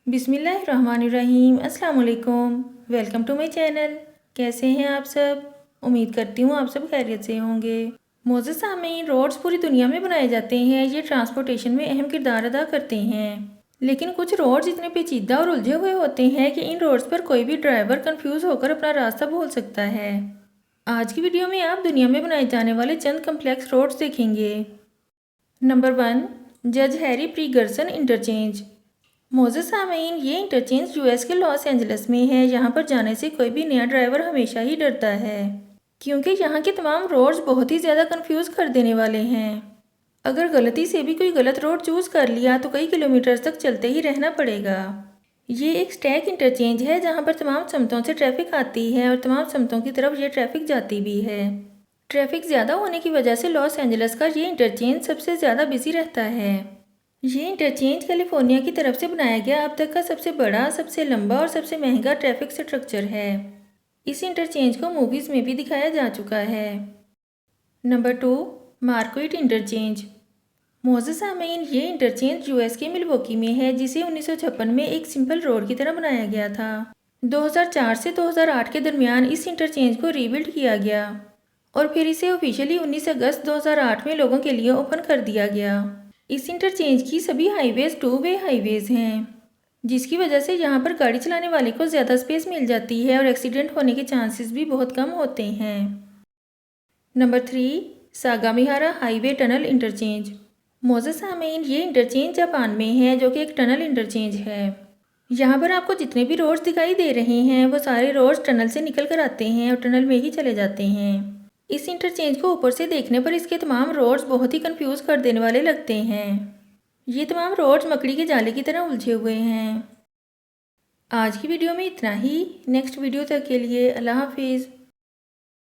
बिस्मिल्लाहिर्रहमानिर्रहीम। अस्सलाम वालेकुम। Welcome to my channel. कैसे हैं आप सब? उम्मीद करती हूँ आप सब खैरियत से होंगे। मोअज़्ज़ज़ सामीन, रोड्स पूरी दुनिया में बनाए जाते हैं। ये ट्रांसपोर्टेशन में अहम किरदार अदा करते हैं। लेकिन कुछ रोड्स इतने पेचीदा और उलझे हुए होते हैं कि इन रोड्स पर कोई भी ड्राइवर कंफ्यूज होकर अपना रास्ता भूल सकता है। आज की वीडियो में आप दुनिया में बनाए जाने वाले चंद कम्प्लेक्स रोड्स देखेंगे। नंबर 1, जज हैरी प्री गर्सन इंटरचेंज। मोअज़्ज़ज़ सामीन, ये इंटरचेंज यूएस के लॉस एंजल्स में है। यहाँ पर जाने से कोई भी नया ड्राइवर हमेशा ही डरता है, क्योंकि यहाँ के तमाम रोड्स बहुत ही ज़्यादा कंफ्यूज कर देने वाले हैं। अगर गलती से भी कोई गलत रोड चूज़ कर लिया तो कई किलोमीटर तक चलते ही रहना पड़ेगा। ये एक स्टैक इंटरचेंज है जहाँ पर तमाम समतों से ट्रैफिक आती है और तमाम समतों की तरफ ये ट्रैफिक जाती भी है। ट्रैफिक ज़्यादा होने की वजह से लॉस एंजल्स का ये इंटरचेंज सबसे ज़्यादा बिजी रहता है। ये इंटरचेंज कैलिफोर्निया की तरफ से बनाया गया अब तक का सबसे बड़ा, सबसे लंबा और सबसे महंगा ट्रैफिक स्ट्रक्चर है। इस इंटरचेंज को मूवीज़ में भी दिखाया जा चुका है। Number 2, Marquette interchange. मोअज़्ज़ज़ सामीन, ये इंटरचेंज यूएस के मिल्वॉकी में है, जिसे 1956 में एक सिंपल रोड की तरह बनाया गया था। 2004 से 2008 के दरमियान इस इंटरचेंज को रीबिल्ड किया गया और फिर इसे ऑफिशियली 19 अगस्त 2008 में लोगों के लिए ओपन कर दिया गया। इस इंटरचेंज की सभी हाईवेज 2 वे हाईवेज हैं, जिसकी वजह से यहाँ पर गाड़ी चलाने वाले को ज़्यादा स्पेस मिल जाती है और एक्सीडेंट होने के चांसेस भी बहुत कम होते हैं। Number 3, Sagamihara highway tunnel interchange. मोअज़्ज़ज़ सामीन, ये इंटरचेंज जापान में है, जो कि एक टनल इंटरचेंज है। यहाँ पर आपको जितने भी रोड्स दिखाई दे रहे हैं वो सारे रोड्स टनल से निकल कर आते हैं और टनल में ही चले जाते हैं। इस इंटरचेंज को ऊपर से देखने पर इसके तमाम रोड्स बहुत ही कंफ्यूज कर देने वाले लगते हैं। ये तमाम रोड्स मकड़ी के जाले की तरह उलझे हुए हैं। आज की वीडियो में इतना ही। नेक्स्ट वीडियो तक के लिए अल्लाह हाफिज़।